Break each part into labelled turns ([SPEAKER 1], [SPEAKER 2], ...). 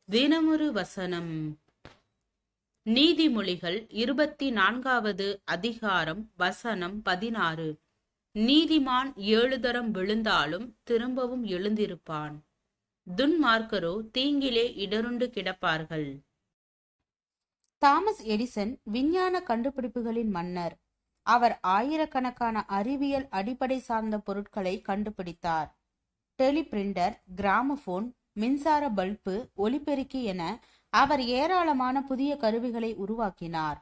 [SPEAKER 1] தினமொரு வசனம். நீதிமொழிகள் 24வது அதிகாரம் வசனம் 16. நீதிமான் 7 தரம் விழுந்தாலும் திரும்பவும் எழுந்திருப்பான், துன்மார்க்கரோ தீங்கிலே இடருண்டு கிடப்பார்கள்.
[SPEAKER 2] தாமஸ் எடிசன் விஞ்ஞான கண்டுபிடிப்புகளின் மன்னர். அவர் ஆயிரக்கணக்கான அறிவியல் அடிப்படை சார்ந்த பொருட்களை கண்டுபிடித்தார். டெலிபிரிண்டர், கிராமபோன், மின்சார பல்பு, ஒலிபெருக்கி என அவர் ஏராளமான புதிய கருவிகளை உருவாக்கினார்.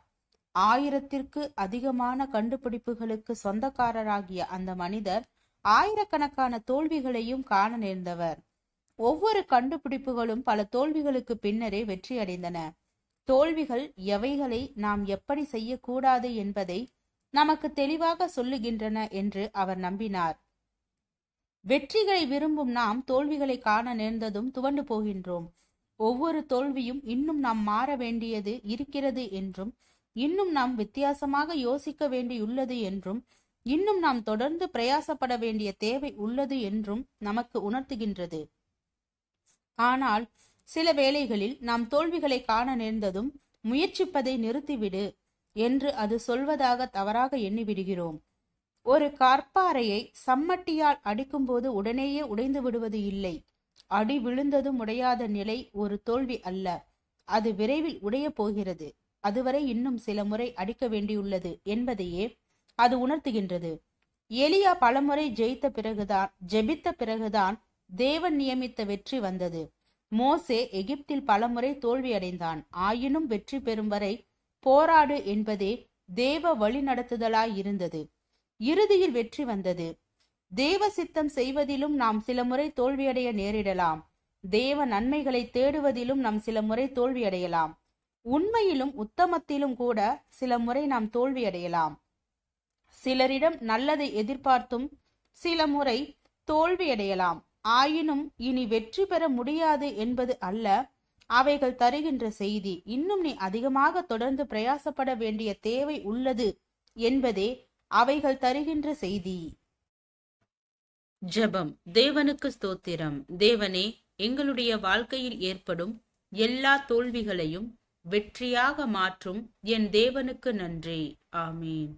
[SPEAKER 2] 1000த்திற்கு அதிகமான கண்டுபிடிப்புகளுக்கு சொந்தக்காரராகிய அந்த மனிதர் ஆயிரக்கணக்கான தோல்விகளையும் காண நேர்ந்தவர். ஒவ்வொரு கண்டுபிடிப்புகளும் பல தோல்விகளுக்கு பின்னரே வெற்றியடைந்தன. தோல்விகள் எவைகளை நாம் எப்படி செய்யக்கூடாது என்பதை நமக்கு தெளிவாக சொல்லுகின்றன என்று அவர் நம்பினார். வெற்றிகளை விரும்பும் நாம் தோல்விகளை காண நேர்ந்ததும் துவண்டு போகின்றோம். ஒவ்வொரு தோல்வியும் இன்னும் நாம் மாற வேண்டியது இருக்கிறது என்றும், இன்னும் நாம் வித்தியாசமாக யோசிக்க வேண்டியுள்ளது என்றும், இன்னும் நாம் தொடர்ந்து பிரயாசப்பட வேண்டிய தேவை உள்ளது என்றும் நமக்கு உணர்த்துகின்றது. ஆனால் சில வேளைகளில் நாம் தோல்விகளை காண நேர்ந்ததும் முயற்சிப்பதை நிறுத்திவிடு என்று அது சொல்வதாக தவறாக எண்ணிவிடுகிறோம். ஒரு கற்பாறையை சம்மட்டியால் அடிக்கும்போது உடனேயே உடைந்து விடுவது இல்லை. அடி விழுந்ததும் உடையாத நிலை ஒரு தோல்வி அல்ல, அது விரைவில் உடைய போகிறது. அதுவரை இன்னும் சில முறை அடிக்க வேண்டியுள்ளது என்பதையே அது உணர்த்துகின்றது. எலியா பலமுறை ஜெபித்த பிறகுதான் தேவன் நியமித்த வெற்றி வந்தது. மோசே எகிப்தில் பலமுறை தோல்வி அடைந்தான். ஆயினும் வெற்றி பெறும் வரை போராடு என்பதே தேவ வழி நடத்துதலாய் இருந்தது. இறுதியில் வெற்றி வந்தது. தேவ சித்தம் செய்வதிலும் நாம் சில முறை தோல்வியடைய நேரிடலாம். தேவ நன்மைகளை தேடுவதிலும் நாம் சில முறை தோல்வியடையலாம். உண்மையிலும் உத்தமத்திலும் கூட சில முறை நாம் தோல்வியடையலாம். சிலரிடம் நல்லதை எதிர்பார்த்தும் சில முறை தோல்வியடையலாம். ஆயினும் இனி வெற்றி பெற முடியாது என்பது அல்ல அவைகள் தருகின்ற செய்தி. இன்னும் நீ அதிகமாக தொடர்ந்து பிரயாசப்பட வேண்டிய தேவை உள்ளது என்பதே அவைகள் தருகின்ற செய்தி.
[SPEAKER 1] ஜெபம். தேவனுக்கு ஸ்தோத்திரம். தேவனே, எங்களுடைய வாழ்க்கையில் ஏற்படும் எல்லா தோல்விகளையும் வெற்றியாக மாற்றும் என் தேவனுக்கு நன்றி. ஆமீன்.